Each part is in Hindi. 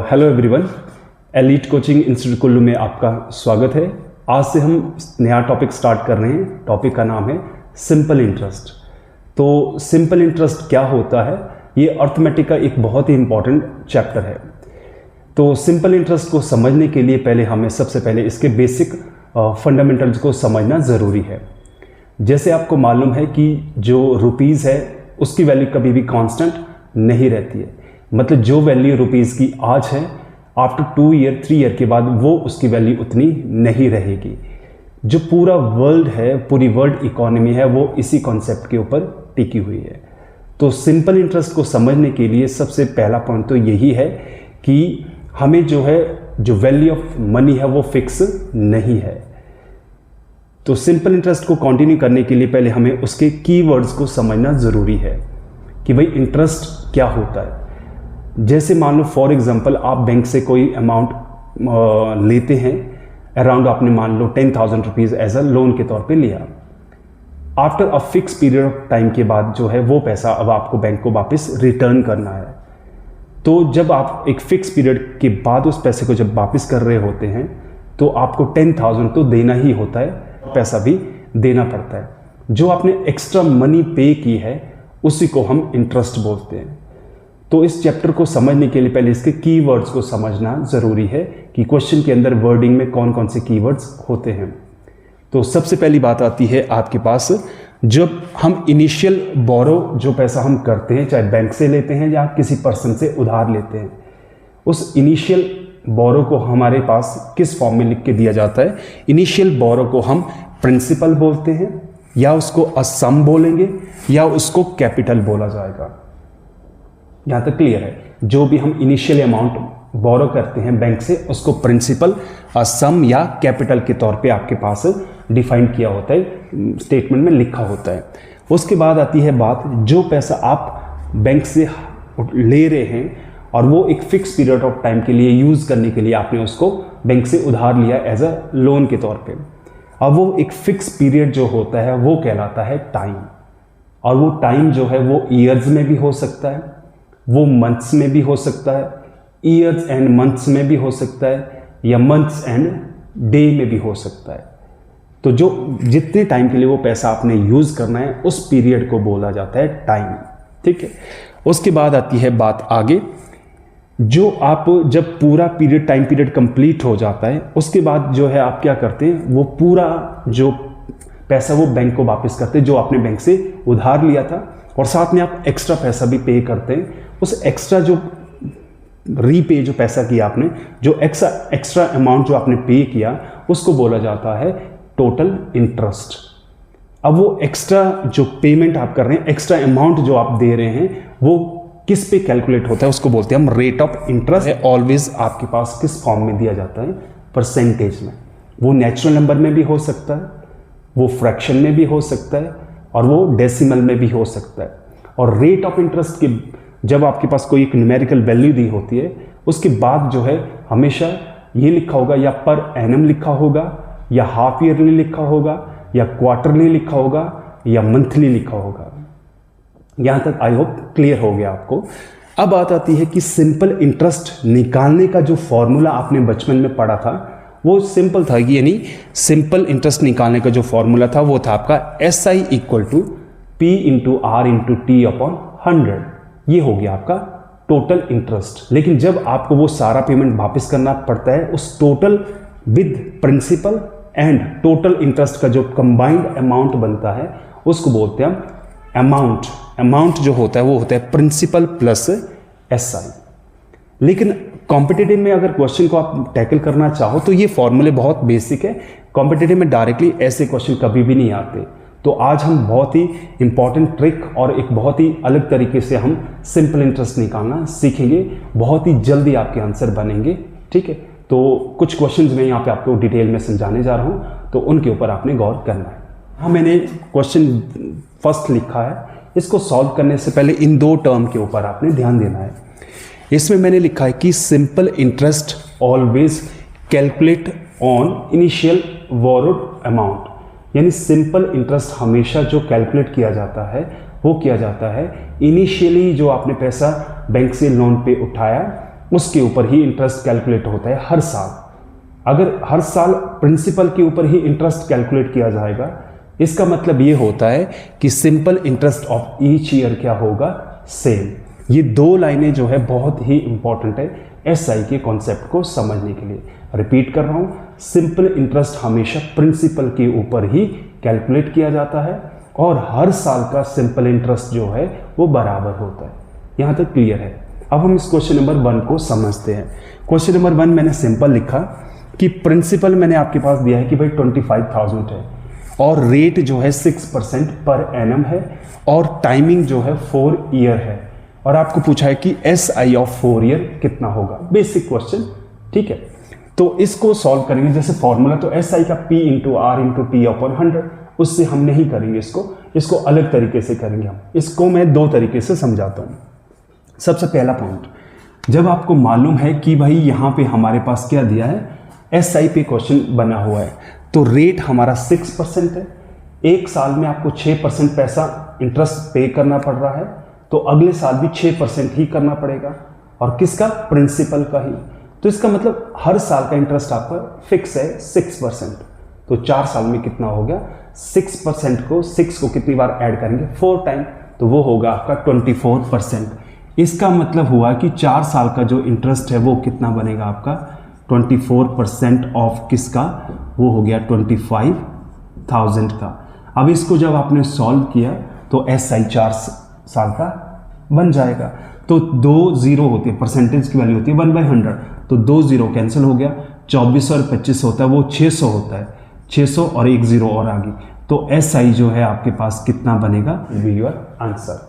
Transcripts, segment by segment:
Hello everyone, elite coaching institute Kullu में आपका स्वागत है। आज से हम नया टॉपिक स्टार्ट कर रहे हैं। टॉपिक का नाम है सिंपल इंटरेस्ट। तो सिंपल इंटरेस्ट क्या होता है, ये अर्थमेटिक का एक बहुत ही इंपॉर्टेंट चैप्टर है। तो सिंपल इंटरेस्ट को समझने के लिए पहले हमें सबसे पहले इसके बेसिक फंडामेंटल्स को समझना ज़रूरी है। जैसे आपको मालूम है कि जो रुपीज़ है उसकी वैल्यू कभी भी कांस्टेंट नहीं रहती है। मतलब जो वैल्यू रुपीज़ की आज है, आफ्टर 2 ईयर 3 ईयर के बाद वो उसकी वैल्यू उतनी नहीं रहेगी। जो पूरा वर्ल्ड है, पूरी वर्ल्ड इकोनॉमी है, वो इसी कॉन्सेप्ट के ऊपर टिकी हुई है। तो सिंपल इंटरेस्ट को समझने के लिए सबसे पहला पॉइंट तो यही है कि हमें जो है, जो वैल्यू ऑफ मनी है वो फिक्स नहीं है। तो सिंपल इंटरेस्ट को कंटिन्यू करने के लिए पहले हमें उसके कीवर्ड्स को समझना ज़रूरी है कि भाई इंटरेस्ट क्या होता है। जैसे मान लो फॉर एग्जांपल आप बैंक से कोई अमाउंट लेते हैं, अराउंड आपने मान लो 10,000 रुपीज़ एज अ लोन के तौर पे लिया। After a fix period of time के बाद जो है वो पैसा अब आपको बैंक को वापस रिटर्न करना है। तो जब आप एक फिक्स पीरियड के बाद उस पैसे को जब वापस कर रहे होते हैं तो आपको 10,000 तो देना ही होता है, पैसा भी देना पड़ता है। जो आपने एक्स्ट्रा मनी पे की है उसी को हम इंटरेस्ट बोलते हैं। तो इस चैप्टर को समझने के लिए पहले इसके कीवर्ड्स को समझना ज़रूरी है कि क्वेश्चन के अंदर वर्डिंग में कौन कौन से कीवर्ड्स होते हैं। तो सबसे पहली बात आती है आपके पास, जब हम इनिशियल बोरो जो पैसा हम करते हैं, चाहे बैंक से लेते हैं या किसी पर्सन से उधार लेते हैं, उस इनिशियल बोरो को हमारे पास किस फॉर्म में लिख के दिया जाता है। इनिशियल बोरो को हम प्रिंसिपल बोलते हैं, या उसको अ सम बोलेंगे, या उसको कैपिटल बोला जाएगा। यहाँ तक क्लियर है। जो भी हम इनिशियल अमाउंट बोरो करते हैं बैंक से, उसको प्रिंसिपल, सम या कैपिटल के तौर पे आपके पास डिफाइन किया होता है, स्टेटमेंट में लिखा होता है। उसके बाद आती है बात, जो पैसा आप बैंक से ले रहे हैं और वो एक फिक्स पीरियड ऑफ टाइम के लिए यूज़ करने के लिए आपने उसको बैंक से उधार लिया एज अ लोन के तौर पे। अब वो एक फिक्स पीरियड जो होता है वो कहलाता है टाइम। और वो टाइम जो है वो ईयर्स में भी हो सकता है, वो मंथ्स में भी हो सकता है, ईयर्स एंड मंथ्स में भी हो सकता है, या मंथ्स एंड डे में भी हो सकता है। तो जो जितने टाइम के लिए वो पैसा आपने यूज़ करना है उस पीरियड को बोला जाता है टाइम। ठीक है। उसके बाद आती है बात आगे, जो आप जब पूरा पीरियड, टाइम पीरियड कंप्लीट हो जाता है, उसके बाद जो है आप क्या करते हैं, वो पूरा जो पैसा वो बैंक को वापस करते हैं जो आपने बैंक से उधार लिया था, और साथ में आप एक्स्ट्रा पैसा भी पे करते हैं। उस एक्स्ट्रा जो रीपे जो पैसा किया आपने, जो एक्स्ट्रा अमाउंट जो आपने पे किया, उसको बोला जाता है टोटल इंटरेस्ट। अब वो एक्स्ट्रा जो पेमेंट आप कर रहे हैं, एक्स्ट्रा अमाउंट जो आप दे रहे हैं, वो किस पे कैलकुलेट होता है, उसको बोलते हैं हम रेट ऑफ इंटरेस्ट है। ऑलवेज आपके पास किस फॉर्म में दिया जाता है, परसेंटेज में। वो नेचुरल नंबर में भी हो सकता है, वो फ्रैक्शन में भी हो सकता है, और वो डेसिमल में भी हो सकता है। और रेट ऑफ इंटरेस्ट की जब आपके पास कोई एक न्यूमेरिकल वैल्यू दी होती है, उसके बाद जो है हमेशा ये लिखा होगा, या पर एनम लिखा होगा, या हाफ ईयरली लिखा होगा, या क्वार्टरली लिखा होगा, या मंथली लिखा होगा। यहां तक आई होप क्लियर हो गया आपको। अब बात आती है कि सिंपल इंटरेस्ट निकालने का जो फॉर्मूला आपने बचपन में पढ़ा था वो सिंपल था, कि यानी सिंपल इंटरेस्ट निकालने का जो फॉर्मूला था वो था आपका SI equal to P into R into T upon 100। ये हो गया आपका टोटल इंटरेस्ट। लेकिन जब आपको वो सारा पेमेंट वापस करना पड़ता है, उस total with principal and total interest का जो कंबाइंड अमाउंट बनता है, उसको बोलते हैं हम अमाउंट। अमाउंट जो होता है वो होता है प्रिंसिपल प्लस SI। लेकिन कॉम्पिटिटिव में अगर क्वेश्चन को आप टैकल करना चाहो तो ये फॉर्मूले बहुत बेसिक है। कॉम्पिटिटिव में डायरेक्टली ऐसे क्वेश्चन कभी भी नहीं आते। तो आज हम बहुत ही इंपॉर्टेंट ट्रिक और एक बहुत ही अलग तरीके से हम सिंपल इंटरेस्ट निकालना सीखेंगे। बहुत ही जल्दी आपके आंसर बनेंगे। ठीक है। तो कुछ क्वेश्चंस मैं यहाँ पे आपको डिटेल में समझाने जा रहा हूँ, तो उनके ऊपर आपने गौर करना है। हाँ, मैंने क्वेश्चन फर्स्ट लिखा है, इसको सॉल्व करने से पहले इन 2 टर्म के ऊपर आपने ध्यान देना है। इसमें मैंने लिखा है कि simple interest always calculate on initial borrowed amount. यानी सिंपल इंटरेस्ट हमेशा जो कैलकुलेट किया जाता है वो किया जाता है इनिशियली जो आपने पैसा बैंक से लोन पे उठाया उसके ऊपर ही इंटरेस्ट कैलकुलेट होता है हर साल। अगर हर साल प्रिंसिपल के ऊपर ही इंटरेस्ट कैलकुलेट किया जाएगा, इसका मतलब ये होता है कि simple interest of each year क्या होगा, सेम। ये दो लाइनें जो है बहुत ही इंपॉर्टेंट है एसआई के कॉन्सेप्ट को समझने के लिए। रिपीट कर रहा हूं, सिंपल इंटरेस्ट हमेशा प्रिंसिपल के ऊपर ही कैलकुलेट किया जाता है और हर साल का सिंपल इंटरेस्ट जो है वो बराबर होता है। यहां तक क्लियर है। अब हम इस क्वेश्चन नंबर 1 को समझते हैं। क्वेश्चन नंबर 1 मैंने सिंपल लिखा कि प्रिंसिपल मैंने आपके पास दिया है कि भाई 25,000 है और रेट जो है 6% पर एनम है और टाइमिंग जो है 4 ईयर है और आपको पूछा है कि SI ऑफ 4 ईयर कितना होगा। बेसिक क्वेश्चन, ठीक है। तो इसको सॉल्व करेंगे, जैसे फॉर्मूला तो SI का P into R into T upon 100, उससे हम नहीं करेंगे इसको अलग तरीके से करेंगे हम। इसको मैं दो तरीके से समझाता हूँ। सबसे पहला पॉइंट, जब आपको मालूम है कि भाई यहाँ पे हमारे पास क्या दिया है, SI पे क्वेश्चन बना हुआ है, तो रेट हमारा 6% है, एक साल में आपको 6% पैसा इंटरेस्ट पे करना पड़ रहा है, तो अगले साल भी 6% ही करना पड़ेगा और किसका, प्रिंसिपल का ही। तो इसका मतलब हर साल का इंटरेस्ट आपका फिक्स है 6%। तो 4 साल में कितना हो गया, 6% को 6 को कितनी बार ऐड करेंगे, 4 टाइम, तो वो होगा आपका 24%। इसका मतलब हुआ कि 4 साल का जो इंटरेस्ट है वो कितना बनेगा आपका, 24% ऑफ किसका, वो हो गया 25,000 का। अब इसको जब आपने सॉल्व किया तो SI 4 साल का बन जाएगा। तो 2 जीरो होती है, परसेंटेज की वैल्यू होती है 1/100, तो 2 जीरो कैंसिल हो गया, 24 और 25 होता है वो 600 होता है, 600 और 1 जीरो और आ गई, तो SI जो है आपके पास कितना बनेगा, बी योर आंसर।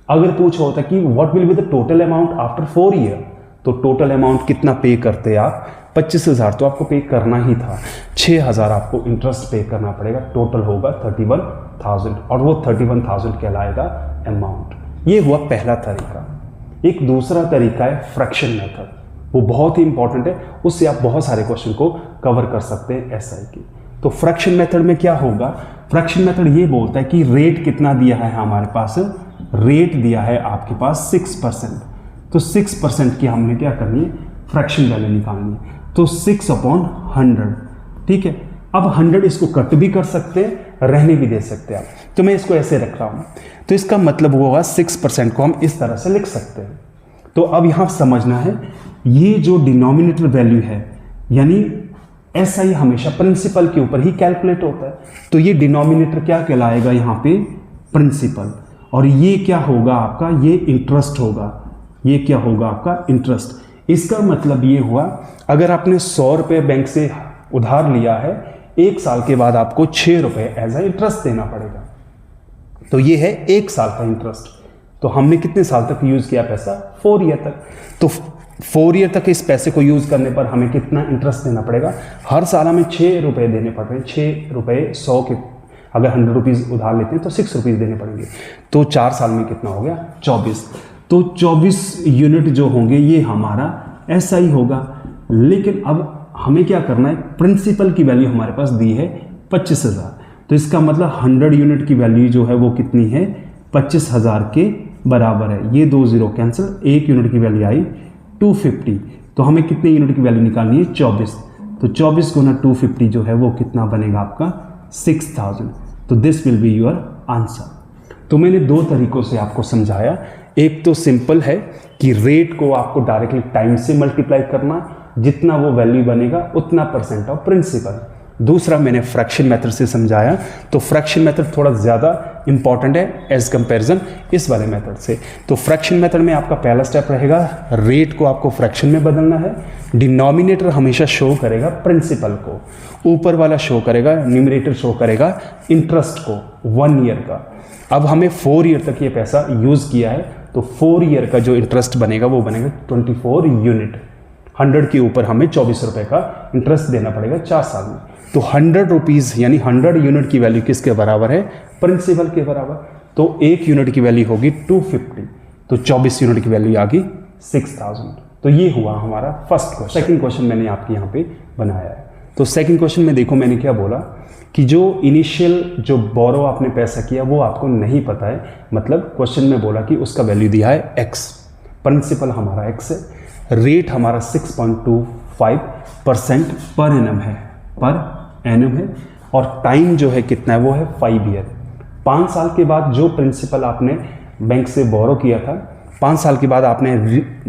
अगर पूछा होता कि what will be the total amount after 4 year, तो टोटल अमाउंट कितना पे करते आप, 25,000 तो आपको पे करना ही था, 6,000 आपको इंटरेस्ट पे करना पड़ेगा, टोटल होगा 31,000 और वो 31,000 कहलाएगा अमाउंट। ये हुआ पहला तरीका। एक दूसरा तरीका है फ्रैक्शन मेथड, वो बहुत ही इंपॉर्टेंट है, उससे आप बहुत सारे क्वेश्चन को कवर कर सकते हैं SI की। तो फ्रैक्शन मेथड में क्या होगा, फ्रैक्शन मेथड ये बोलता है कि रेट कितना दिया है हमारे पास, रेट दिया है आपके पास 6%, तो 6% की हमने क्या करनी है, फ्रैक्शन वैल्यू निकालनी है, तो 6/100, ठीक है। अब 100 इसको कट भी कर सकते हैं, रहने भी दे सकते हैं आप, तो मैं इसको ऐसे रख रहा हूं, तो इसका मतलब वो होगा 6% को हम इस तरह से लिख सकते हैं। तो अब यहां समझना है, ये जो डिनोमिनेटर वैल्यू है, यानी SI हमेशा प्रिंसिपल के ऊपर ही कैलकुलेट होता है, तो ये डिनोमिनेटर क्या कहलाएगा यहां पे, प्रिंसिपल, और ये क्या होगा आपका, ये इंटरेस्ट होगा, ये क्या होगा आपका इंटरेस्ट। इसका मतलब ये हुआ, अगर आपने 100 रुपये बैंक से उधार लिया है, 1 साल के बाद आपको 6 रुपये एज ए इंटरेस्ट देना पड़ेगा, तो ये है 1 साल का इंटरेस्ट। तो हमने कितने साल तक यूज किया पैसा, 4 ईयर तक, तो 4 ईयर तक इस पैसे को यूज करने पर हमें कितना इंटरेस्ट देना पड़ेगा, हर साल हमें 6 रुपये देने पड़ रहे हैं, 6 रुपये 100 के, अगर 100 रुपीज़ उधार लेते हैं तो 6 रुपीज़ देने पड़ेंगे, तो 4 साल में कितना हो गया, 24, तो 24 यूनिट जो होंगे ये हमारा SI होगा। लेकिन अब हमें क्या करना है, प्रिंसिपल की वैल्यू हमारे पास दी है 25,000, तो इसका मतलब 100 यूनिट की वैल्यू जो है वो कितनी है, 25,000 के बराबर है। ये 2 जीरो कैंसिल, 1 यूनिट की वैल्यू आई 250, तो हमें कितने यूनिट की वैल्यू निकालनी है, 24, तो 24 गुना 250 जो है वो कितना बनेगा आपका, 6,000। तो this will be your answer. तो मैंने 2 तरीकों से आपको समझाया, एक तो सिंपल है कि रेट को आपको डायरेक्टली टाइम से मल्टीप्लाई करना, जितना वो वैल्यू बनेगा उतना परसेंट ऑफ प्रिंसिपल। दूसरा मैंने फ्रैक्शन मेथड से समझाया, तो फ्रैक्शन मेथड थोड़ा ज़्यादा इंपॉर्टेंट है एज कंपैरिजन इस वाले मेथड से। तो फ्रैक्शन मेथड में आपका पहला स्टेप रहेगा, रेट को आपको फ्रैक्शन में बदलना है, डिनोमिनेटर हमेशा शो करेगा प्रिंसिपल को, ऊपर वाला शो करेगा, न्यूमरेटर शो करेगा इंटरेस्ट को 1 ईयर का। अब हमें 4 ईयर तक ये पैसा यूज़ किया है, तो 4 ईयर का जो इंटरेस्ट बनेगा वो बनेगा 24 यूनिट, 100 के ऊपर हमें 24 रुपये का इंटरेस्ट देना पड़ेगा 4 साल में। तो 100 रुपीज़ यानी 100 यूनिट की वैल्यू किसके बराबर है, प्रिंसिपल के बराबर, तो 1 यूनिट की वैल्यू होगी 250, तो 24 यूनिट की वैल्यू आ गई 6,000। तो ये हुआ हमारा फर्स्ट क्वेश्चन। सेकंड क्वेश्चन मैंने आपके यहाँ पे बनाया है। तो सेकंड क्वेश्चन में देखो मैंने क्या बोला कि जो इनिशियल जो बोरो आपने पैसा किया वो आपको नहीं पता है, मतलब क्वेश्चन में बोला कि उसका वैल्यू दिया है x, प्रिंसिपल हमारा x है, रेट हमारा 6.25% पर एनम है, और टाइम जो है कितना है वो है 5 ईयर। 5 साल के बाद जो प्रिंसिपल आपने बैंक से बोरो किया था, 5 साल के बाद आपने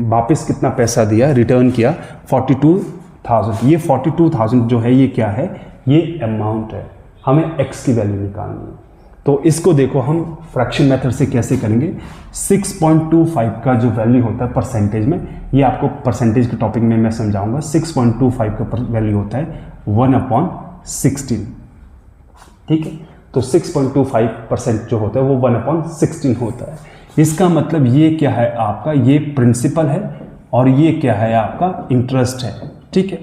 वापस कितना पैसा दिया, रिटर्न किया 42,000। ये 42,000 जो है ये क्या है, ये अमाउंट है, हमें x की वैल्यू निकालनी है। तो इसको देखो हम फ्रैक्शन मेथड से कैसे करेंगे। 6.25 का जो वैल्यू होता है परसेंटेज में, ये आपको परसेंटेज के टॉपिक में मैं समझाऊंगा। 6.25 का वैल्यू होता है 1/16, ठीक है। तो 6.25% जो होता है वो 1/16 होता है। इसका मतलब ये क्या है आपका, ये प्रिंसिपल है और ये क्या है आपका इंटरेस्ट है, ठीक है।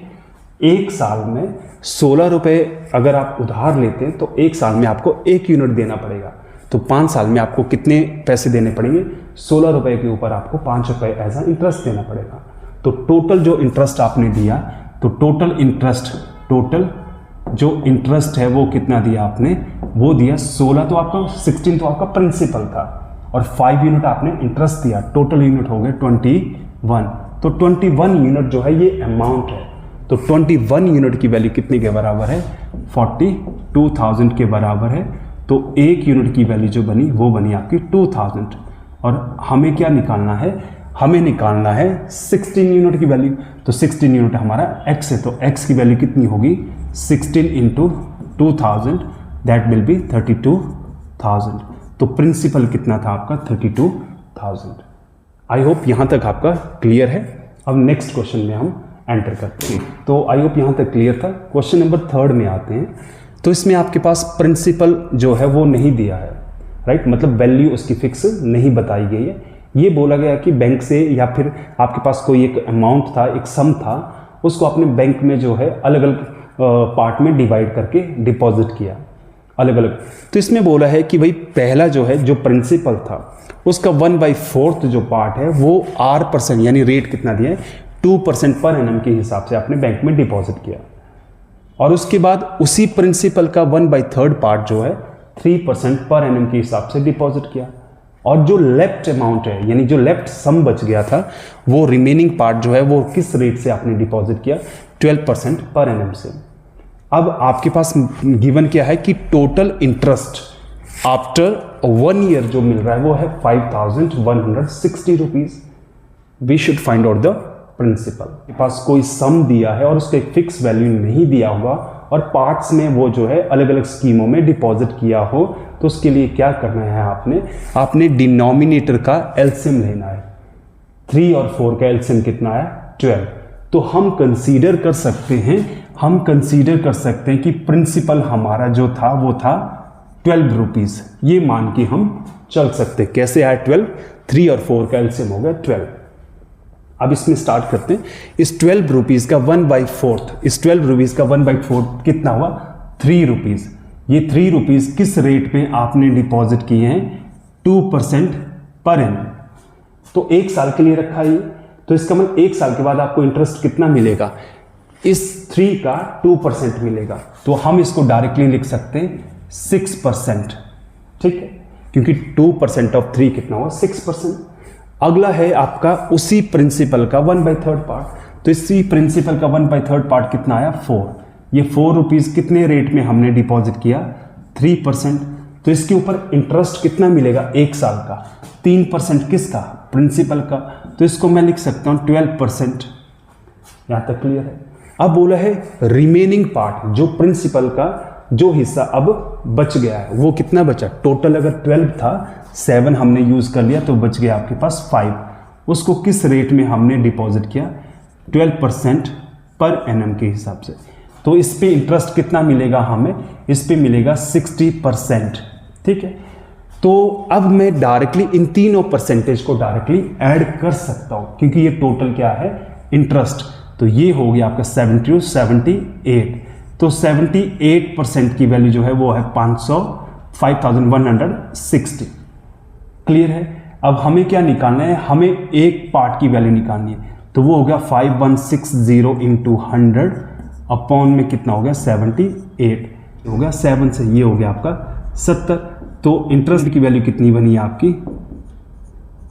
एक साल में 16 रुपये अगर आप उधार लेते हैं तो एक साल में आपको 1 यूनिट देना पड़ेगा। तो 5 साल में आपको कितने पैसे देने पड़ेंगे, 16 रुपये के ऊपर आपको 5 रुपये एज अ इंटरेस्ट देना पड़ेगा। तो टोटल जो इंटरेस्ट आपने दिया, तो टोटल जो इंटरेस्ट है वो कितना दिया आपने, वो दिया 16, तो आपका 16 तो आपका प्रिंसिपल था और 5 यूनिट आपने इंटरेस्ट दिया, टोटल यूनिट हो गए 21। तो 21 यूनिट जो है ये अमाउंट है। तो 21 यूनिट की वैल्यू कितने के बराबर है, 42,000 के बराबर है। तो 1 यूनिट की वैल्यू जो बनी वो बनी आपकी 2000। और हमें क्या निकालना है, हमें निकालना है 16 यूनिट की वैल्यू। तो 16 यूनिट हमारा x है, तो x की वैल्यू कितनी होगी, 16 × 2000, दैट विल बी 32,000। तो प्रिंसिपल कितना था आपका, 32,000। आई होप यहाँ तक आपका क्लियर है। अब नेक्स्ट क्वेश्चन में हम एंटर करते हैं। तो आई होप यहाँ तक क्लियर था। क्वेश्चन नंबर 3 में आते हैं। तो इसमें आपके पास प्रिंसिपल जो है वो नहीं दिया है, राइट, मतलब वैल्यू उसकी फिक्स नहीं बताई गई है। ये बोला गया कि बैंक से या फिर आपके पास कोई एक अमाउंट था, एक सम था, उसको आपने बैंक में जो है अलग अलग पार्ट में डिवाइड करके डिपॉजिट किया अलग अलग। तो इसमें बोला है कि भाई पहला जो है जो प्रिंसिपल था उसका 1/4 जो पार्ट है वो R%, यानी रेट कितना दिया है 2% पर एनम के हिसाब से आपने बैंक में डिपॉजिट किया। और उसके बाद उसी प्रिंसिपल का 1/3 पार्ट जो है 3% पर एनम के हिसाब से डिपॉजिट किया। और जो लेफ्ट अमाउंट है, यानी जो लेफ्ट सम बच गया था, वो रिमेनिंग पार्ट जो है वो किस रेट से आपने डिपॉजिट किया, 12% पर एनम से। अब आपके पास गिवन क्या है कि टोटल इंटरेस्ट आफ्टर 1 ईयर जो मिल रहा है वो है 5,160 rupees. We should find out the principal. के पास कोई सम दिया है और उसका एक फिक्स वैल्यू नहीं दिया होगा और पार्ट्स में वो जो है अलग अलग स्कीमों में डिपॉजिट किया हो, तो उसके लिए क्या करना है, आपने डिनोमिनेटर का एलसीएम लेना है। 3 और 4 का एलसीएम कितना है, 12। तो हम कंसीडर कर सकते हैं कि प्रिंसिपल हमारा जो था वो था 12 रुपीज। ये मान के हम चल सकते हैं। कैसे आया 12, 3 और 4 का एलसीएम हो गया 12। अब इसमें स्टार्ट करते हैं। इस 12 रुपीज का 1/4 कितना हुआ, 3 रुपीज। ये 3 रुपीज किस रेट में आपने डिपॉजिट किए हैं, 2% पर एनम। तो 1 साल के लिए रखा है। तो इसका मतलब 1 साल के बाद आपको इंटरेस्ट कितना मिलेगा, इस 3 का 2% मिलेगा। तो हम इसको डायरेक्टली लिख सकते हैं 6%, ठीक है, क्योंकि 2% ऑफ 3 कितना हुआ, 6%। अगला है आपका उसी प्रिंसिपल का 1/3 पार्ट। तो इसी प्रिंसिपल का 1/3 पार्ट कितना आया, 4। ये 4 रुपीज कितने रेट में हमने डिपॉजिट किया, 3%। तो इसके ऊपर इंटरेस्ट कितना मिलेगा, 1 साल का, 3% किसका, प्रिंसिपल का। तो इसको मैं लिख सकता हूं 12%। यहां तक क्लियर है। अब बोला है रिमेनिंग पार्ट, जो प्रिंसिपल का जो हिस्सा अब बच गया है वो कितना बचा, टोटल अगर 12 था, 7 हमने यूज कर लिया तो बच गया आपके पास 5। उसको किस रेट में हमने डिपॉजिट किया, 12% पर एनम के हिसाब से। तो इस पे इंटरेस्ट कितना मिलेगा हमें, इस पे मिलेगा 60%, ठीक है। तो अब मैं डायरेक्टली इन तीनों परसेंटेज को डायरेक्टली ऐड कर सकता हूं, क्योंकि ये टोटल क्या है, इंटरेस्ट। तो ये हो गया आपका 70 और 78। तो 78% की वैल्यू जो है वो है 5160। क्लियर है। अब हमें क्या निकालना है, हमें एक पार्ट की वैल्यू निकालनी है। तो वो हो गया 5160 × 100 अपॉन में कितना हो गया, 78 हो गया। 7 से ये हो गया आपका 70। तो इंटरेस्ट की वैल्यू कितनी बनी है आपकी,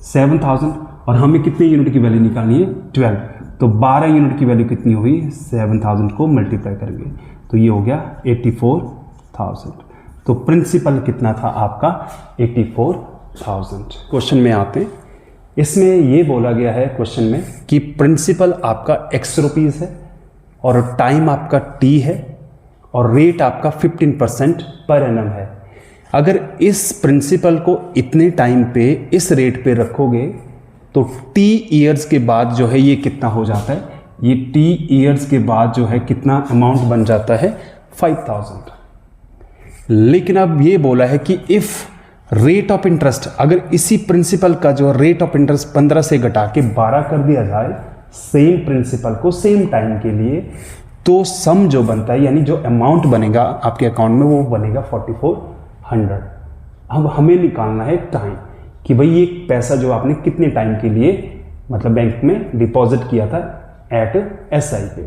7000। और हमें कितने यूनिट की वैल्यू निकालनी है 12, तो 12 यूनिट की वैल्यू कितनी हुई 7000 को मल्टीप्लाई करेंगे तो ये हो गया 84,000। तो प्रिंसिपल कितना था आपका 84,000। क्वेश्चन में आते हैं, इसमें ये बोला गया है क्वेश्चन में कि प्रिंसिपल आपका x रुपीज़ है और टाइम आपका t है और रेट आपका 15% पर एनम है। अगर इस प्रिंसिपल को इतने टाइम पे इस रेट पे रखोगे तो t ईयर्स के बाद जो है ये कितना हो जाता है, ये t ईयर्स के बाद जो है कितना अमाउंट बन जाता है 5000। लेकिन अब ये बोला है कि इफ रेट ऑफ इंटरेस्ट, अगर इसी प्रिंसिपल का जो रेट ऑफ इंटरेस्ट 15 से घटा के 12 कर दिया जाए सेम प्रिंसिपल को सेम टाइम के लिए, तो सम जो बनता है यानी जो अमाउंट बनेगा आपके अकाउंट में वो बनेगा 4400। अब हमें निकालना है टाइम कि भाई ये पैसा जो आपने कितने टाइम के लिए मतलब बैंक में डिपॉजिट किया था एट SI पे।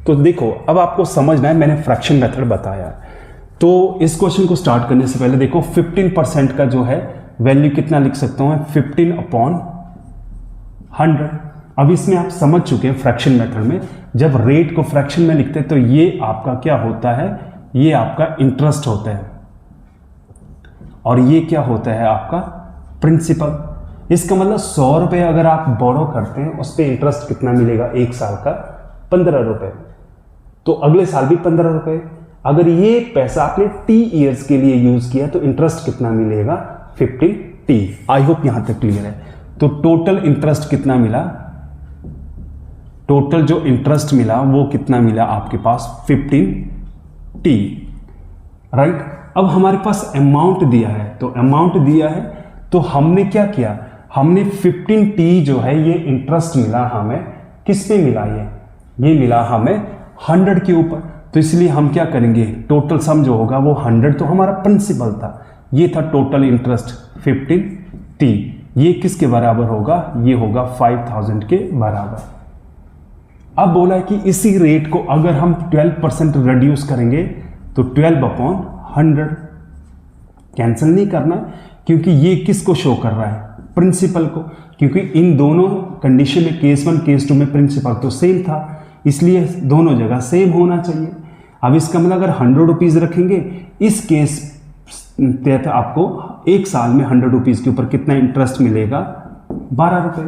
तो देखो अब आपको समझना है, मैंने फ्रैक्शन मेथड बताया। तो इस क्वेश्चन को स्टार्ट करने से पहले देखो 15% का जो है वैल्यू कितना लिख सकता हूं 15/100। अब इसमें आप समझ चुके हैं फ्रैक्शन मेथड में जब रेट को फ्रैक्शन में लिखते हैं तो ये आपका क्या होता है, ये आपका इंटरेस्ट होता है और ये क्या होता है आपका प्रिंसिपल। इसका मतलब 100 रुपये अगर आप बोरो करते हैं उस पर इंटरेस्ट कितना मिलेगा, एक साल का 15 रुपये, तो अगले साल भी 15 रुपये। अगर ये पैसा आपने t ईयर्स के लिए यूज किया तो इंटरेस्ट कितना मिलेगा 15t। आई होप यहां तक क्लियर है। तो टोटल इंटरेस्ट कितना मिला, टोटल जो इंटरेस्ट मिला वो कितना मिला आपके पास 15t, राइट। अब हमारे पास अमाउंट दिया है, तो अमाउंट दिया है तो हमने क्या किया, हमने 15t जो है ये इंटरेस्ट मिला हमें, किस पे मिला, ये मिला हमें 100 के ऊपर। तो इसलिए हम क्या करेंगे, टोटल सम जो होगा वो 100 तो हमारा प्रिंसिपल था, ये था टोटल इंटरेस्ट 15t, ये किसके बराबर होगा, ये होगा 5000 के बराबर। अब बोला है कि इसी रेट को अगर हम 12% रिड्यूस करेंगे तो 12/100, कैंसिल नहीं करना क्योंकि ये किसको शो कर रहा है, प्रिंसिपल को, क्योंकि इन दोनों कंडीशन में केस 1 केस 2 में प्रिंसिपल तो सेम था इसलिए दोनों जगह सेम होना चाहिए। अब इसका मतलब अगर 100 रुपीज़ रखेंगे, इस केस तहत आपको एक साल में 100 रुपीज़ के ऊपर कितना इंटरेस्ट मिलेगा 12 रुपये।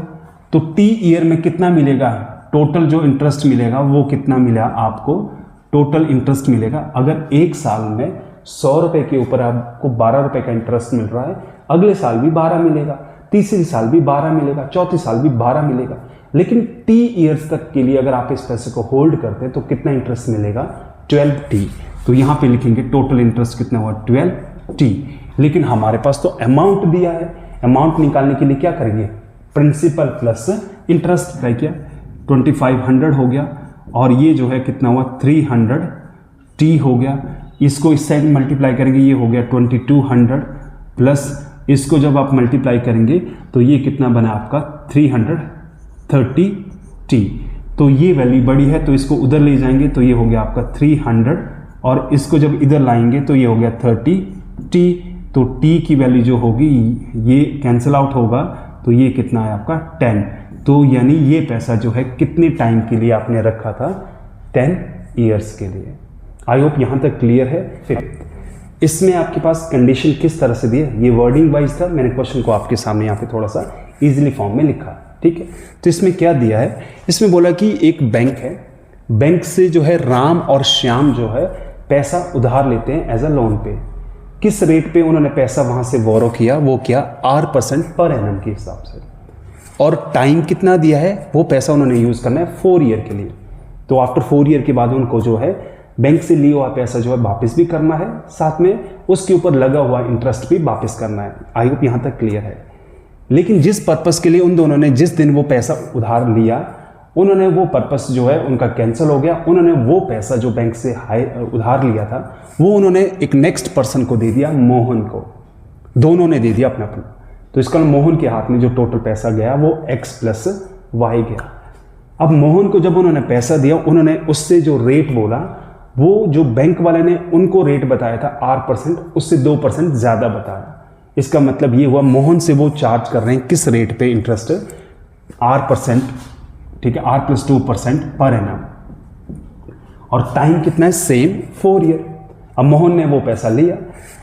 तो t ईयर में कितना मिलेगा, टोटल जो इंटरेस्ट मिलेगा वो कितना मिला आपको, टोटल इंटरेस्ट मिलेगा। अगर एक साल में 100 रुपये के ऊपर आपको 12 रुपये का इंटरेस्ट मिल रहा है, अगले साल भी 12 मिलेगा, तीसरे साल भी 12 मिलेगा, चौथे साल भी 12 मिलेगा। लेकिन t ईयर्स तक के लिए अगर आप इस पैसे को होल्ड करते हैं तो कितना इंटरेस्ट मिलेगा 12t। तो यहां पे लिखेंगे टोटल इंटरेस्ट कितना हुआ 12t। लेकिन हमारे पास तो अमाउंट दिया है, अमाउंट निकालने के लिए क्या करेंगे, प्रिंसिपल प्लस इंटरेस्ट का किया 2500 हो गया और ये जो है कितना हुआ 300t हो गया। इसको इस साइड मल्टीप्लाई करेंगे, ये हो गया 2200 प्लस इसको जब आप मल्टीप्लाई करेंगे तो ये कितना बना आपका 330t। तो ये वैल्यू बड़ी है तो इसको उधर ले जाएंगे तो ये हो गया आपका 300 और इसको जब इधर लाएंगे तो ये हो गया 30t। तो t की वैल्यू जो होगी ये कैंसिल आउट होगा तो ये कितना है आपका 10। तो यानी ये पैसा जो है कितने टाइम के लिए आपने रखा था 10 ईयर्स के लिए। आई होप यहां तक क्लियर है। फिर इसमें आपके पास कंडीशन किस तरह से दी है, ये वर्डिंग वाइज था, मैंने क्वेश्चन को आपके सामने यहाँ पे थोड़ा सा इजीली फॉर्म में लिखा, ठीक है। तो इसमें क्या दिया है, इसमें बोला कि एक बैंक है, बैंक से जो है राम और श्याम जो है पैसा उधार लेते हैं एज अ लोन पे। किस रेट पे उन्होंने पैसा वहां से बोरो किया, वो क्या 8% पर एनम के हिसाब से, और टाइम कितना दिया है, वो पैसा उन्होंने यूज करना है 4 ईयर के लिए। तो आफ्टर 4 ईयर के बाद उनको जो है बैंक से लिया हुआ पैसा जो है वापस भी करना है, साथ में उसके ऊपर लगा हुआ इंटरेस्ट भी वापस करना है। आई होप यहां तक क्लियर है। लेकिन जिस पर्पस के लिए उन दोनों ने जिस दिन वो पैसा उधार लिया, उन्होंने वो पर्पस जो है उनका कैंसिल हो गया। उन्होंने वो पैसा जो बैंक से उधार लिया था वो उन्होंने एक नेक्स्ट पर्सन को दे दिया, मोहन को, दोनों ने दे दिया अपना अपना। तो इसका मोहन के हाथ में जो टोटल पैसा गया वो x + y गया। अब मोहन को जब उन्होंने पैसा दिया, उन्होंने उससे जो रेट बोला वो जो बैंक वाले ने उनको रेट बताया था 8%, उससे 2% ज़्यादा बताया। इसका मतलब ये हुआ मोहन से वो चार्ज कर रहे हैं किस रेट पे इंटरेस्ट, R%, ठीक है, R+2% पर एनम, और टाइम कितना है, सेम 4 ईयर। अब मोहन ने वो पैसा लिया।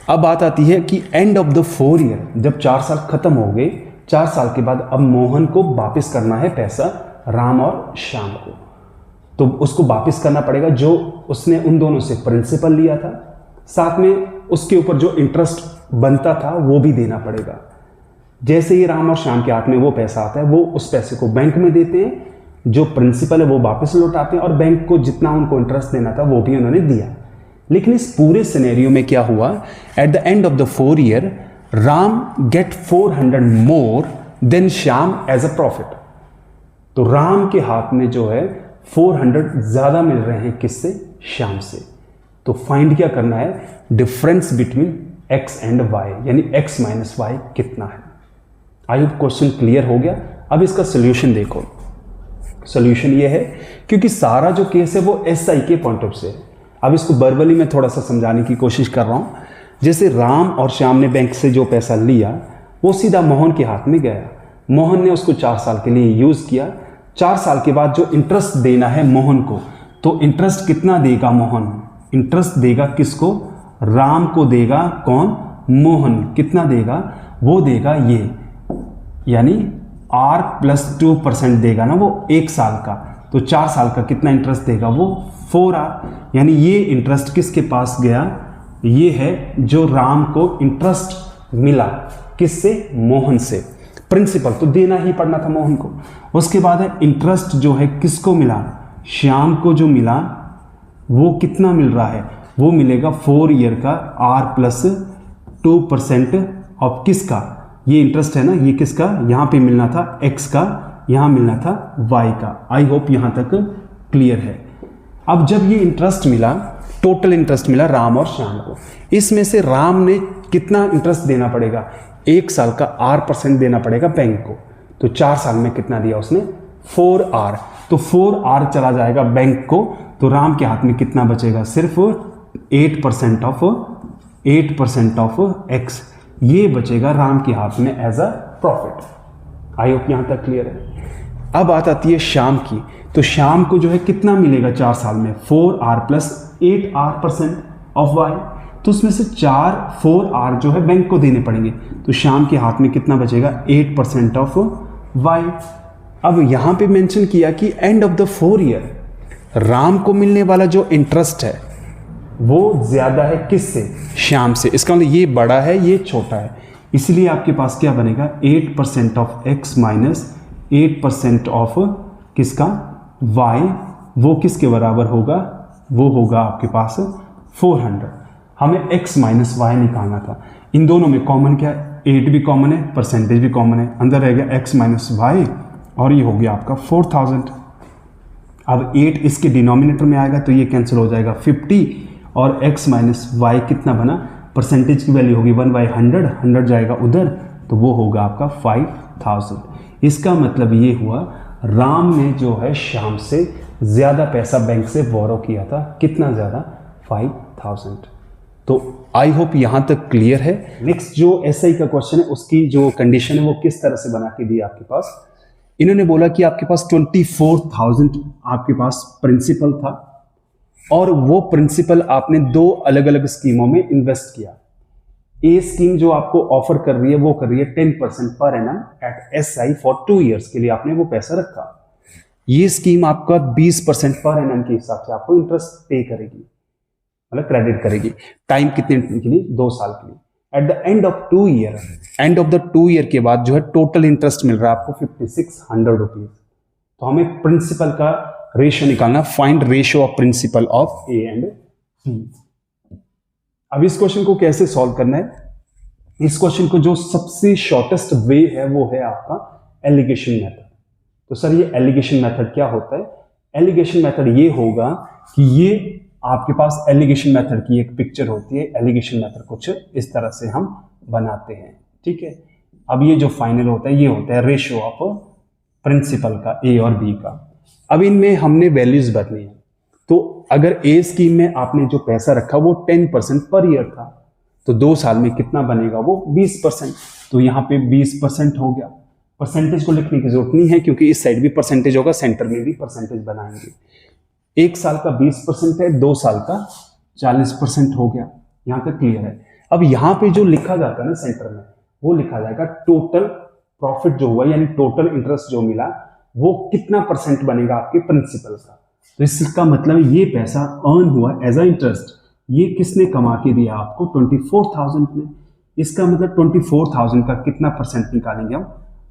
अब बात आती है कि एंड ऑफ द 4 ईयर, जब 4 साल खत्म हो गए, 4 साल के बाद अब मोहन को वापस करना है पैसा राम और श्याम को, तो उसको वापस करना पड़ेगा जो उसने उन दोनों से प्रिंसिपल लिया था, साथ में उसके ऊपर जो इंटरेस्ट बनता था वो भी देना पड़ेगा। जैसे ही राम और श्याम के हाथ में वो पैसा आता है, वो उस पैसे को बैंक में देते हैं, जो प्रिंसिपल है वो वापस लौटाते हैं, और बैंक को जितना उनको इंटरेस्ट देना था वो भी उन्होंने दिया। लेकिन इस पूरे सिनेरियो में क्या हुआ, at the end of the 4 year Ram get 400 more than Shyam as a profit. तो राम के हाथ में जो है 400 ज्यादा मिल रहे हैं किससे, श्याम से। तो फाइंड क्या करना है, difference between x and y, यानी x माइनस वाई कितना है। आई होप क्वेश्चन क्लियर हो गया। अब इसका सोल्यूशन देखो। सोल्यूशन ये है, क्योंकि सारा जो केस है वो SI के पॉइंट ऑफ से है। अब इसको वर्बली में थोड़ा सा समझाने की कोशिश कर रहा हूं। जैसे राम और श्याम ने बैंक से जो पैसा लिया वो सीधा मोहन के हाथ में गया, मोहन ने उसको 4 साल के लिए यूज किया। 4 साल के बाद जो इंटरेस्ट देना है मोहन को, तो इंटरेस्ट कितना देगा मोहन, इंटरेस्ट देगा किसको, राम को देगा, कौन, मोहन। कितना देगा, वो देगा ये, यानी R+2% देगा ना वो 1 साल का, तो 4 साल का कितना इंटरेस्ट देगा वो 4R, यानी ये इंटरेस्ट किसके पास गया, ये है जो राम को इंटरेस्ट मिला, किससे, मोहन से। प्रिंसिपल तो देना ही पड़ना था मोहन को। उसके बाद है इंटरेस्ट जो है किसको मिला, श्याम को जो मिला, वो कितना मिल रहा है, वो मिलेगा 4 ईयर का R+2% ऑफ किसका, ये इंटरेस्ट है ना, ये किसका, यहां पे मिलना था x का, यहां मिलना था y का। आई होप यहां तक क्लियर है। अब जब ये इंटरेस्ट मिला, टोटल इंटरेस्ट मिला राम और श्याम को, इसमें से राम ने कितना इंटरेस्ट देना पड़ेगा, 1 साल का R% देना पड़ेगा बैंक को। तो 4 साल में कितना दिया उसने, 4R। तो 4R चला जाएगा बैंक को, तो राम के हाथ में कितना बचेगा, सिर्फ 8% ऑफ x, ये बचेगा राम के हाथ में as a profit. I hope यहां तक क्लियर है। अब बात आती है श्याम की। तो श्याम को जो है कितना मिलेगा 4 साल में, 4R+8R% ऑफ y। तो उसमें से 4R जो है बैंक को देने पड़ेंगे, तो श्याम के हाथ में कितना बचेगा, 8% ऑफ y। अब यहां पे मेंशन किया कि and of the 4 year Ram को मिलने वाला जो इंटरेस्ट है वो ज्यादा है किससे, श्याम से। इसका मतलब ये बड़ा है, ये छोटा है, इसलिए आपके पास क्या बनेगा, 8% ऑफ x माइनस 8% ऑफ किसका, y। वो किसके बराबर होगा, वो होगा आपके पास 400। हमें x माइनस वाई निकालना था। इन दोनों में कॉमन क्या है, 8 भी कॉमन है, परसेंटेज भी कॉमन है, अंदर रह गया x माइनस वाई, और ये हो गया आपका 4000। अब 8 इसके डिनोमिनेटर में आएगा तो ये कैंसिल हो जाएगा 50, और x माइनस वाई कितना बना, परसेंटेज की वैल्यू होगी 1/100, 100 जाएगा उधर, तो वो होगा आपका 5000। इसका मतलब ये हुआ राम ने जो है श्याम से ज्यादा पैसा बैंक से बोरो किया था, कितना ज्यादा, 5000। तो आई होप यहां तक क्लियर है। नेक्स्ट जो SI का क्वेश्चन है उसकी जो कंडीशन है वो किस तरह से बना के दी आपके पास, इन्होंने बोला कि आपके पास 24,000 आपके पास प्रिंसिपल था, और वो प्रिंसिपल आपने 2 अलग अलग स्कीमों में इन्वेस्ट किया। ए स्कीम जो आपको ऑफर कर रही है वो कर रही है 10% per annum at SI for 2 years के लिए आपने वो पैसा रखा। ये स्कीम आपका 20% पर एनम के हिसाब से आपको इंटरेस्ट पे करेगी, मतलब क्रेडिट करेगी। टाइम कितने के लिए, 2 साल के लिए। Eight the end of 2 year, and of the 2 year के बाद जो है टोटल इंटरेस्ट मिल रहा है आपको 5600 रुपीज। तो हमें प्रिंसिपल का रेशियो निकालना, find ratio of principal of A and B. अब इस क्वेश्चन को कैसे सॉल्व करना है, इस क्वेश्चन को जो सबसे शॉर्टेस्ट वे है वो है आपका एलिगेशन मेथड। तो सर ये एलिगेशन मेथड क्या होता है, एलिगेशन मेथड ये होगा कि ये आपके पास एलिगेशन मेथड की एक पिक्चर होती है, एलिगेशन मेथड कुछ इस तरह से हम बनाते हैं, ठीक है। अब ये जो फाइनल होता है ये होता है रेशियो ऑफ प्रिंसिपल का, ए और बी का। अब इनमें हमने वैल्यूज बदली है, तो अगर ए स्कीम में आपने जो पैसा रखा वो 10% पर ईयर था, तो 2 साल में कितना बनेगा वो 20%। तो यहाँ पे 20% हो गया। परसेंटेज को लिखने की जरूरत नहीं है क्योंकि इस साइड भी परसेंटेज होगा, सेंटर में भी परसेंटेज बनाएंगे। 1 साल का 20% है, 2 साल का 40% हो गया। यहाँ तक क्लियर है। अब यहाँ पे जो लिखा जाता है ना सेंटर में, वो लिखा जाएगा टोटल प्रॉफिट जो हुआ, यानी टोटल इंटरेस्ट जो मिला वो कितना परसेंट बनेगा आपके प्रिंसिपल का। तो इसका मतलब ये पैसा अर्न हुआ एज अ इंटरेस्ट, ये किसने कमा के दिया आपको 24,000 में। इसका मतलब 24,000 का कितना परसेंट निकालेंगे हम,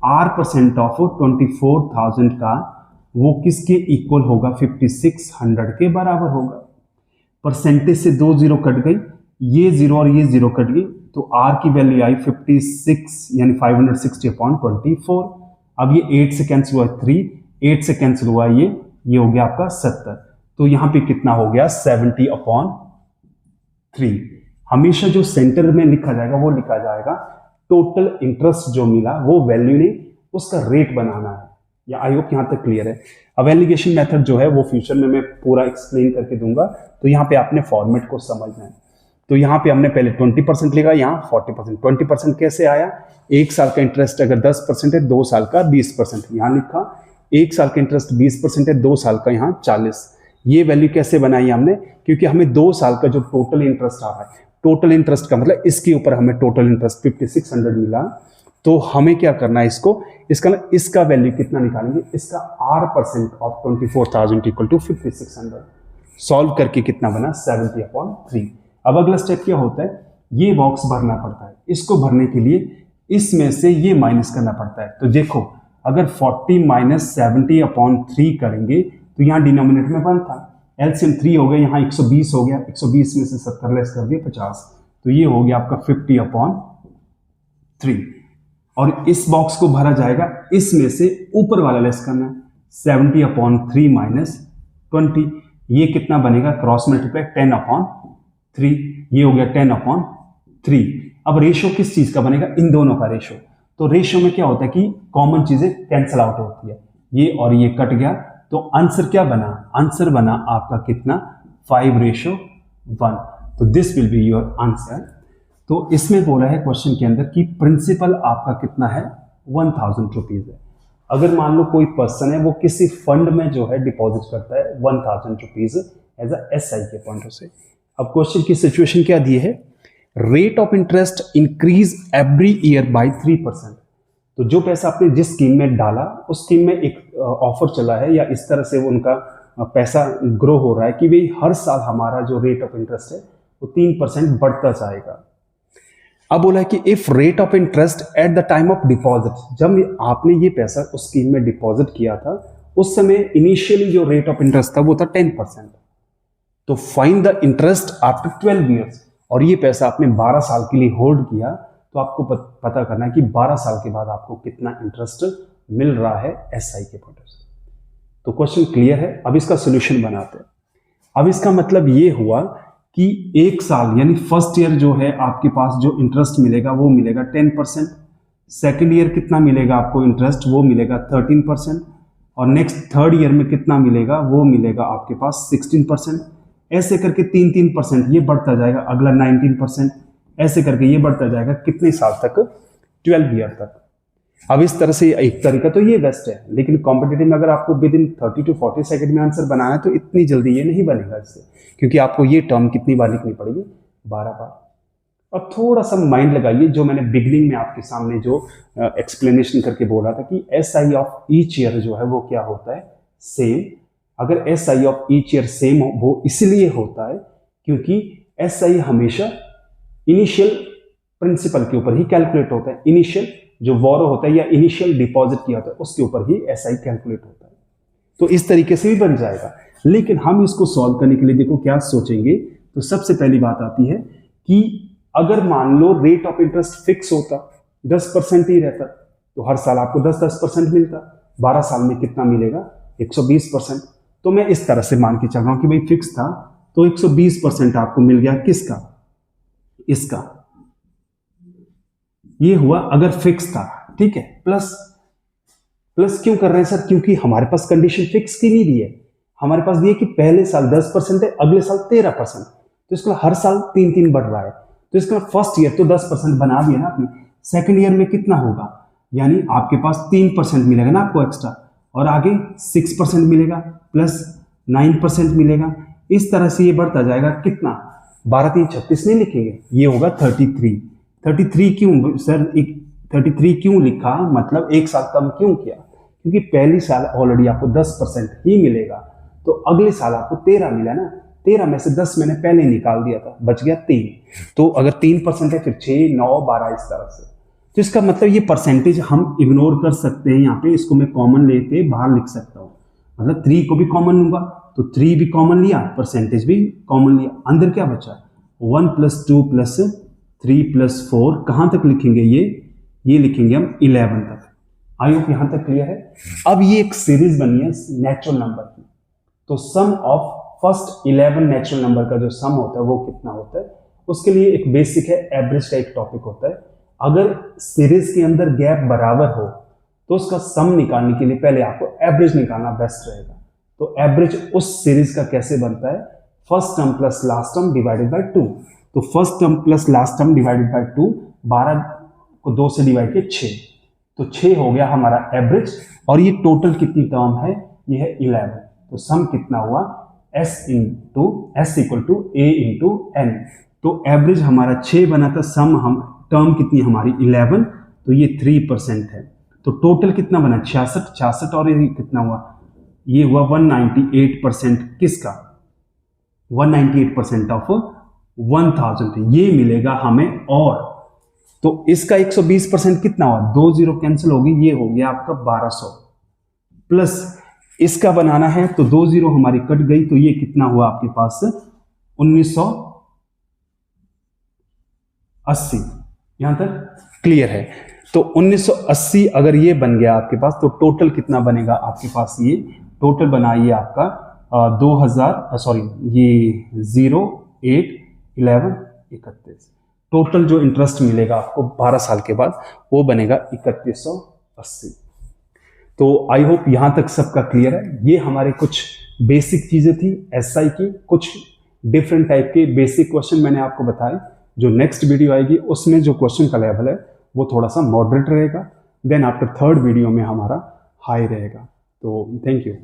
R% ऑफ 24,000 का वो किसके इक्वल होगा, 5600 के बराबर होगा। परसेंटेज से 2 जीरो कट गई, ये जीरो और ये जीरो कट गई, तो R की वैल्यू आई 56 यानी 560/24। अब ये 8 से कैंसिल हुआ 3, 8 से कैंसिल हुआ ये हो गया आपका 70। तो यहां पे कितना हो गया 70/3। हमेशा जो सेंटर में लिखा जाएगा वो लिखा जाएगा टोटल इंटरेस्ट जो मिला वो वैल्यू नहीं, उसका रेट बनाना है। या आई होप यहां तक क्लियर है। अब एलिगेशन मेथड जो है वो फ्यूचर में मैं पूरा एक्सप्लेन करके दूंगा, तो यहाँ पे आपने फॉर्मेट को समझना है। तो यहाँ पे हमने पहले 20% लिखा, यहाँ 40%। 20% कैसे आया, 1 साल का इंटरेस्ट अगर 10% है, 2 साल का 20%। यहाँ लिखा 1 साल का इंटरेस्ट 20% है, 2 साल का यहाँ 40। ये वैल्यू कैसे बनाई हमने, क्योंकि हमें 2 साल का जो टोटल इंटरेस्ट आ रहा है, टोटल इंटरेस्ट का मतलब इसके ऊपर हमें टोटल इंटरेस्ट 5600 मिला, तो हमें क्या करना है इसका वैल्यू कितना निकालेंगे, इसका R% of 24,000 equal to 5600। Solve करके कितना बना 70/3। अब अगला स्टेप क्या होता है, ये बॉक्स भरना पड़ता है। इसको भरने के लिए इसमें से ये माइनस करना पड़ता है। तो देखो अगर 40 - 70/3 करेंगे तो यहाँ डिनोमिनेटर में 1 था, एलसीएम 3 हो गया, यहाँ 120 हो गया, 120 में से 70 लेस कर दिए 50, तो ये हो गया आपका 50/3। और इस बॉक्स को भरा जाएगा, इसमें से ऊपर वाला लेस करना है 70/3 - 20। ये कितना बनेगा, क्रॉस मल्टीप्लाई 10/3, ये हो गया 10/3। अब रेशो किस चीज का बनेगा, इन दोनों का रेशो। तो रेशो में क्या होता है कि कॉमन चीजें कैंसल आउट होती है, ये और ये कट गया, तो आंसर क्या बना, आंसर बना आपका कितना 5:1। तो this will be your answer. तो इसमें बोला है क्वेश्चन के अंदर कि प्रिंसिपल आपका कितना है 1000 रुपीज है। अगर मान लो कोई पर्सन है वो किसी फंड में जो है डिपॉजिट करता है 1000 रुपीज एज अ एसआई के पॉइंट से। अब क्वेश्चन की सिचुएशन क्या दी है, rate of interest increase every year by 3%। तो जो पैसा आपने जिस स्कीम में डाला उस स्कीम में एक ऑफर चला है या इस तरह से वो उनका पैसा ग्रो हो रहा है कि भाई हर साल हमारा जो रेट ऑफ इंटरेस्ट है वो 3% बढ़ता जाएगा। अब बोला है कि if rate of interest at the time of deposit, जब आपने ये पैसा उस स्कीम में डिपॉजिट किया था उस समय इनिशियली जो रेट ऑफ इंटरेस्ट था वो था 10%। तो find the interest after 12 years, और ये पैसा आपने 12 साल के लिए होल्ड किया, तो आपको पता करना है कि 12 साल के बाद आपको कितना इंटरेस्ट मिल रहा है एसआई के पॉइंट से। तो क्वेश्चन क्लियर है। अब इसका सोल्यूशन बनाते हैं। अब इसका मतलब ये हुआ कि 1 साल यानी फर्स्ट ईयर जो है आपके पास जो इंटरेस्ट मिलेगा वो मिलेगा 10%, सेकेंड ईयर कितना मिलेगा आपको इंटरेस्ट, वो मिलेगा 13%, और नेक्स्ट थर्ड ईयर में कितना मिलेगा, वो मिलेगा आपके पास 16%। ऐसे करके 3% ये बढ़ता जाएगा, अगला 19%, ऐसे करके ये बढ़ता जाएगा कितने साल तक, 12 ईयर तक। अब इस तरह से एक तरीका तो ये बेस्ट है, लेकिन कॉम्पिटिटिव में अगर आपको विद इन 30 to 40 सेकंड में आंसर बनाना है तो इतनी जल्दी ये नहीं बनेगा इससे, क्योंकि आपको ये टर्म कितनी बार लिखनी पड़ेगी, 12 बार। अब थोड़ा सा माइंड लगाइए, जो मैंने बिगनिंग में आपके सामने जो एक्सप्लेनेशन करके बोला था कि एसआई ऑफ ईच ईयर जो है वो क्या होता है, सेम। अगर SI of each year same हो वो इसलिए होता है क्योंकि एसआई हमेशा इनिशियल प्रिंसिपल के ऊपर ही कैलकुलेट होता है, इनिशियल जो बोरो होता है या इनिशियल डिपॉजिट किया होता है उसके ऊपर ही एसआई कैलकुलेट होता है। तो इस तरीके से भी बन जाएगा। लेकिन हम इसको सॉल्व करने के लिए देखो क्या सोचेंगे, तो सबसे पहली बात आती है कि अगर मान लो रेट ऑफ इंटरेस्ट फिक्स होता, 10% ही रहता, तो हर साल आपको 10% मिलता, 12 साल में कितना मिलेगा, 120%। तो मैं इस तरह से मान के चल रहा हूं कि भाई फिक्स था तो 120% आपको मिल गया, किसका, इसका। ये हुआ अगर फिक्स था, ठीक है। प्लस क्यों कर रहे हैं सर, क्योंकि हमारे पास कंडीशन फिक्स की नहीं दी है, हमारे पास दिए कि पहले साल 10% है, अगले साल 13%, तो इसको हर साल 3 बढ़ रहा है। तो इसका फर्स्ट ईयर तो 10% बना दिया ना आपने, सेकंड ईयर में कितना होगा, यानी आपके पास 3% मिलेगा ना आपको एक्स्ट्रा, और आगे 6% मिलेगा प्लस 9% मिलेगा। इस तरह से ये बढ़ता जाएगा। कितना, 12×3=36 नहीं लिखेंगे, ये होगा 33। 33 क्यों सर, 33 क्यों लिखा, मतलब एक साल कम क्यों किया, क्योंकि पहली साल ऑलरेडी आपको 10% ही मिलेगा, तो अगले साल आपको 13 मिला ना, 13 में से 10 मैंने पहले निकाल दिया था, बच गया 3। तो अगर 3% है फिर 6, 9, 12 इस तरह से। तो इसका मतलब ये परसेंटेज हम इग्नोर कर सकते हैं, यहाँ पे इसको मैं कॉमन लेके बाहर लिख सकता हूँ, मतलब 3 को भी कॉमन लूंगा तो 3 भी कॉमन लिया, परसेंटेज भी कॉमन लिया, अंदर क्या बचा, 1 + 2 + 3 + 4, कहाँ तक लिखेंगे ये लिखेंगे हम 11 तक। आई होप यहां तक क्लियर है। अब ये एक सीरीज बनी है नेचुरल नंबर की, तो सम ऑफ फर्स्ट 11 नेचुरल नंबर का जो सम होता है वो कितना होता है, उसके लिए एक बेसिक है, एवरेज का एक टॉपिक होता है। अगर सीरीज के अंदर गैप बराबर हो तो उसका सम निकालने के लिए पहले आपको एवरेज निकालना बेस्ट रहेगा। तो एवरेज उस सीरीज का कैसे बनता है, first term plus last term divided by 2। तो first term plus last term divided by 2, 12 को 2 से डिवाइड किया 6, तो 6 हो गया हमारा एवरेज। और ये टोटल कितनी टर्म है, ये है 11। तो सम कितना हुआ, S = A × n। तो एवरेज हमारा 6 बना था, सम हम टर्म कितनी हमारी 11, तो ये 3% है। तो टोटल कितना बना, 66 और ये कितना हुआ, ये हुआ 198% किसका, 198% ऑफ 1000 ये मिलेगा हमें। और तो इसका 120% कितना हुआ, 2 0 कैंसिल हो गई, ये हो गया आपका 1200, प्लस इसका बनाना है तो 2 0 हमारी कट गई, तो ये कितना हुआ आपके पास 1980। यहां तक क्लियर है। तो 1980 अगर ये बन गया आपके पास, तो टोटल कितना बनेगा आपके पास, ये टोटल बना ये आपका 0, 8, 11, 31। टोटल जो इंटरेस्ट मिलेगा आपको 12 साल के बाद वो बनेगा 3180। तो आई होप यहां तक सबका क्लियर है। ये हमारे कुछ बेसिक चीजें थी एसआई की, कुछ डिफरेंट टाइप के बेसिक क्वेश्चन मैंने आपको बताए। जो नेक्स्ट वीडियो आएगी उसमें जो क्वेश्चन का लेवल है वो थोड़ा सा मॉडरेट रहेगा, देन आफ्टर थर्ड वीडियो में हमारा हाई रहेगा। तो थैंक यू।